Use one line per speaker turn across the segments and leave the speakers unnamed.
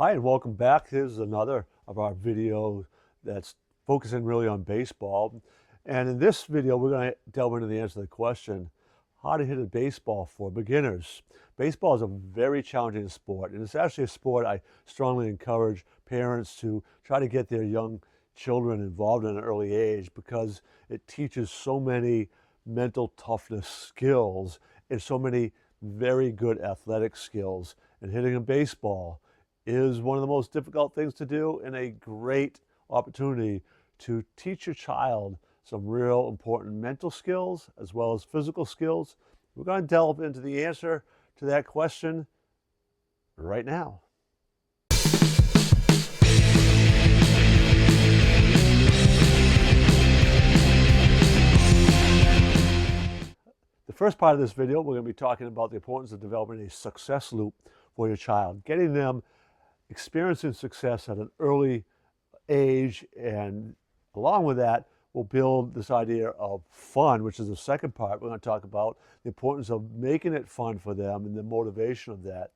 Hi and welcome back. Here's another of our videos that's focusing really on baseball. And in this video, we're going to delve into the answer to the question, how to hit a baseball for beginners. Baseball is a very challenging sport, and it's actually a sport I strongly encourage parents to try to get their young children involved in an early age because it teaches so many mental toughness skills and so many very good athletic skills. And hitting a baseball is one of the most difficult things to do and a great opportunity to teach your child some real important mental skills as well as physical skills. We're going to delve into the answer to that question right now. The first part of this video, we're going to be talking about the importance of developing a success loop for your child, getting them experiencing success at an early age, and along with that, we'll build this idea of fun, which is the second part. We're going to talk about the importance of making it fun for them and the motivation of that.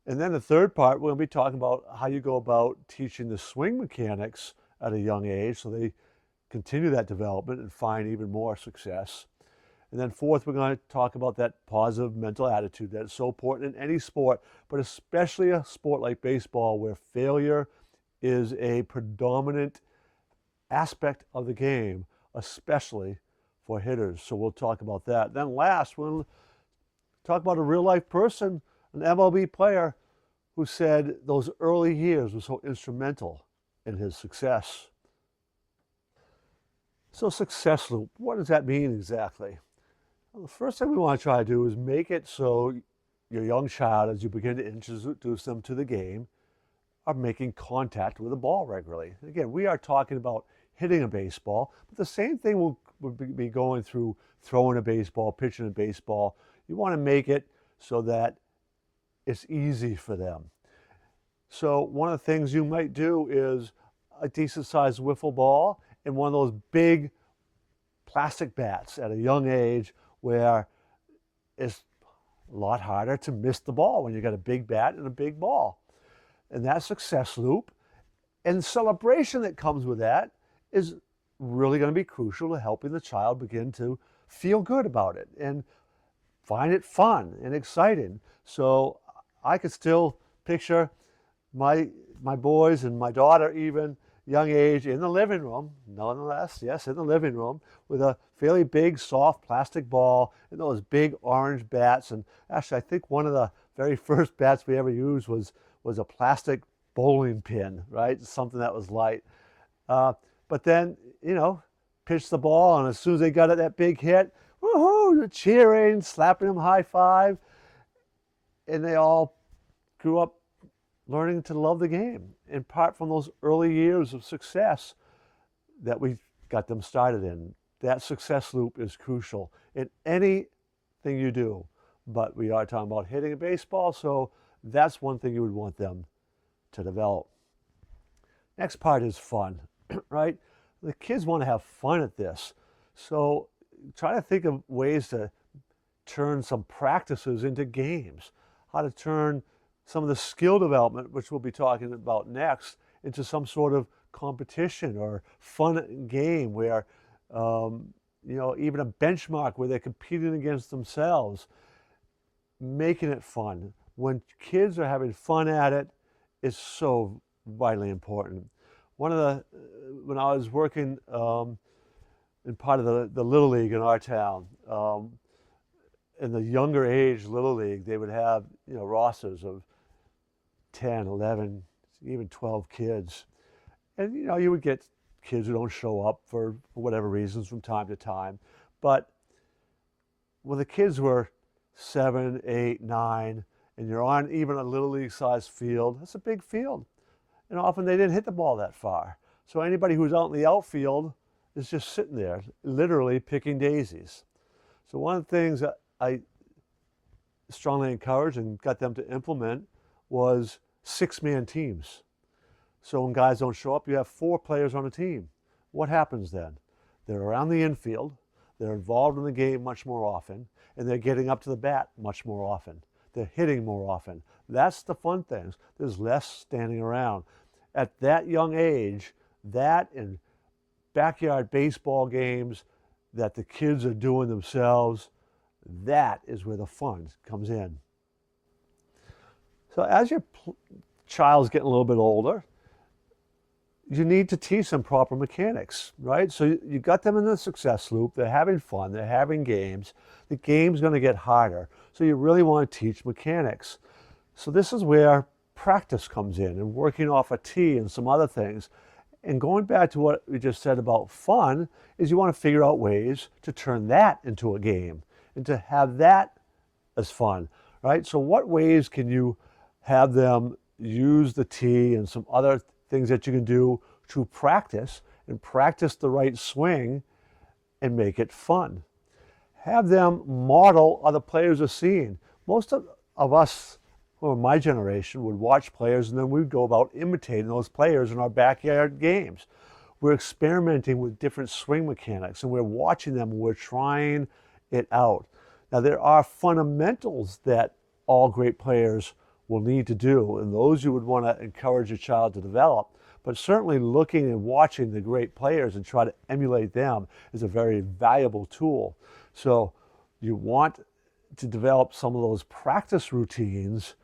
And then the third part, we're going to be talking about how you go about teaching the swing mechanics at a young age so they continue that development and find even more success. And then fourth, we're going to talk about that positive mental attitude that's so important in any sport, but especially a sport like baseball where failure is a predominant aspect of the game, especially for hitters. So we'll talk about that. Then last, we'll talk about a real life person, an MLB player who said those early years were so instrumental in his success. So success loop, what does that mean exactly? Well, the first thing we want to try to do is make it so your young child, as you begin to introduce them to the game, are making contact with the ball regularly. Again, we are talking about hitting a baseball, but the same thing will be going through throwing a baseball, pitching a baseball. You want to make it so that it's easy for them. So one of the things you might do is a decent sized wiffle ball and one of those big plastic bats at a young age where it's a lot harder to miss the ball when you got a big bat and a big ball. And that success loop and celebration that comes with that is really going to be crucial to helping the child begin to feel good about it and find it fun and exciting. So I could still picture my boys and my daughter even young age in the living room, nonetheless, yes, in the living room, with a fairly big, soft plastic ball and those big orange bats. And actually, I think one of the very first bats we ever used was a plastic bowling pin, right? Something that was light. But then, pitch the ball, and as soon as they got that big hit, woohoo, cheering, slapping them high five. And they all grew up learning to love the game, in part from those early years of success that we got them started in. That success loop is crucial in anything you do, but we are talking about hitting a baseball, so that's one thing you would want them to develop. Next part is fun, right? The kids want to have fun at this, so try to think of ways to turn some practices into games, how to turn some of the skill development, which we'll be talking about next, into some sort of competition or fun game where, even a benchmark where they're competing against themselves, making it fun. When kids are having fun at it, it's so vitally important. When I was working in part of the Little League in our town, in the younger age Little League, they would have, rosters of 10, 11, even 12 kids. And, you would get kids who don't show up for whatever reasons from time to time. But when the kids were 7, 8, 9, and you're on even a Little League sized field, that's a big field. And often they didn't hit the ball that far. So anybody who's out in the outfield is just sitting there, literally picking daisies. So one of the things that I strongly encouraged and got them to implement was 6-man teams. So when guys don't show up, you have 4 players on a team. What happens then? They're around the infield, they're involved in the game much more often, and they're getting up to the bat much more often. They're hitting more often. That's the fun things. There's less standing around. At that young age, that and backyard baseball games that the kids are doing themselves, that is where the fun comes in. So as your child's getting a little bit older, you need to teach them proper mechanics, right? So you got them in the success loop. They're having fun. They're having games. The game's going to get harder. So you really want to teach mechanics. So this is where practice comes in and working off a tee and some other things. And going back to what we just said about fun is you want to figure out ways to turn that into a game and to have that as fun, right? So what ways can you have them use the tee and some other things that you can do to practice and practice the right swing and make it fun? Have them model other players are seeing. Most of us, well, my generation, would watch players and then we'd go about imitating those players in our backyard games. We're experimenting with different swing mechanics and we're watching them and we're trying it out. Now, there are fundamentals that all great players will need to do, and those you would want to encourage your child to develop. But certainly looking and watching the great players and try to emulate them is a very valuable tool. So you want to develop some of those practice routines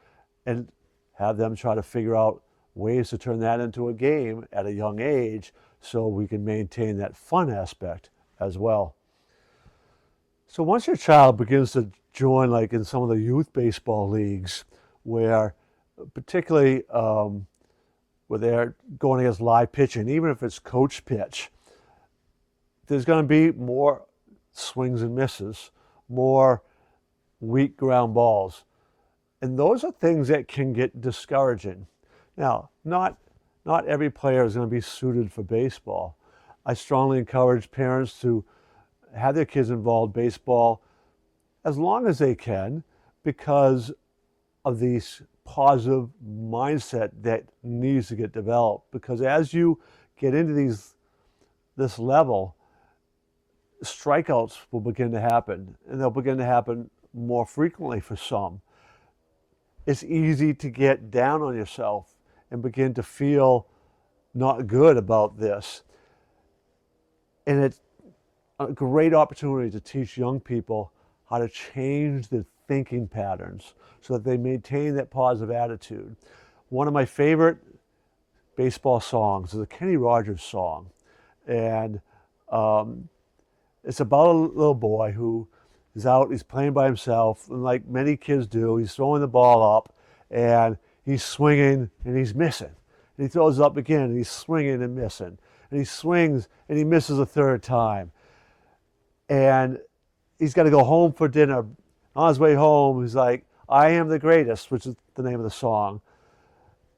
and have them try to figure out ways to turn that into a game at a young age so we can maintain that fun aspect as well. So once your child begins to join, like in some of the youth baseball leagues, where particularly where they're going against live pitching, even if it's coach pitch, there's going to be more swings and misses, more weak ground balls. And those are things that can get discouraging. Now, not every player is going to be suited for baseball. I strongly encourage parents to have their kids involved in baseball as long as they can because of these positive mindset that needs to get developed. Because as you get into this level, strikeouts will begin to happen, and they'll begin to happen more frequently for some. It's easy to get down on yourself and begin to feel not good about this. And it's a great opportunity to teach young people how to change their thinking patterns so that they maintain that positive attitude. One of my favorite baseball songs is a Kenny Rogers song. And it's about a little boy who is out, he's playing by himself, and like many kids do, he's throwing the ball up, and he's swinging, and he's missing. And he throws it up again, and he's swinging and missing. And he swings, and he misses a third time. And he's got to go home for dinner. On his way home, he's like, I am the greatest, which is the name of the song.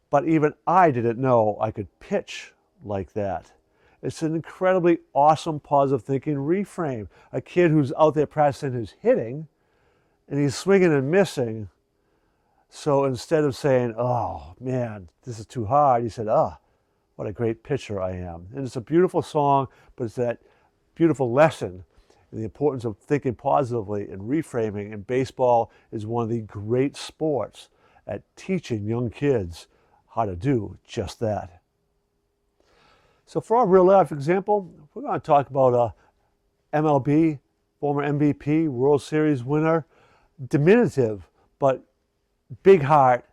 But even I didn't know I could pitch like that. It's an incredibly awesome positive thinking reframe. A kid who's out there practicing his hitting, and he's swinging and missing. So instead of saying, oh man, this is too hard, he said, what a great pitcher I am. And it's a beautiful song, but it's that beautiful lesson in the importance of thinking positively and reframing. And baseball is one of the great sports at teaching young kids how to do just that. So for our real life example, we're going to talk about MLB, former MVP, World Series winner, diminutive, but big heart,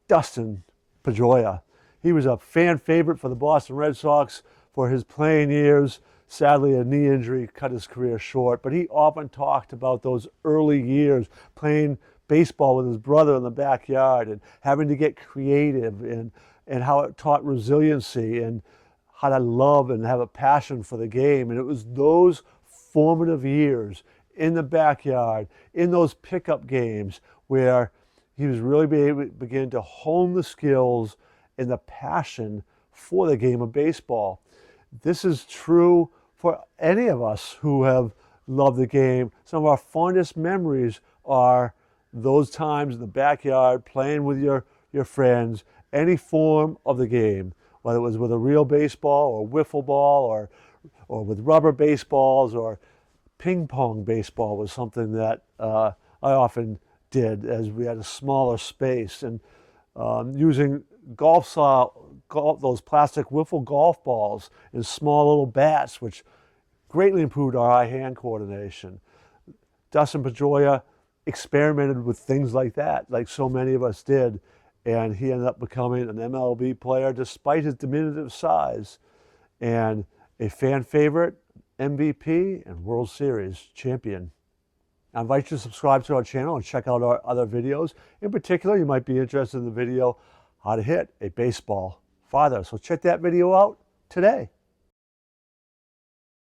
Dustin Pedroia. He was a fan favorite for the Boston Red Sox for his playing years. Sadly, a knee injury cut his career short, but he often talked about those early years playing baseball with his brother in the backyard and having to get creative and how it taught resiliency and how to love and have a passion for the game. And it was those formative years in the backyard, in those pickup games, where he was really begin to hone the skills and the passion for the game of baseball. This is true for any of us who have loved the game. Some of our fondest memories are those times in the backyard playing with your friends, any form of the game, whether it was with a real baseball or wiffle ball or with rubber baseballs or ping pong baseball was something that I often did as we had a smaller space. And using those plastic wiffle golf balls and small little bats, which greatly improved our eye-hand coordination. Dustin Pedroia experimented with things like that, like so many of us did, and he ended up becoming an MLB player despite his diminutive size, and a fan favorite, MVP, and World Series champion. I invite you to subscribe to our channel and check out our other videos. In particular, you might be interested in the video, how to hit a baseball farther. So check that video out today.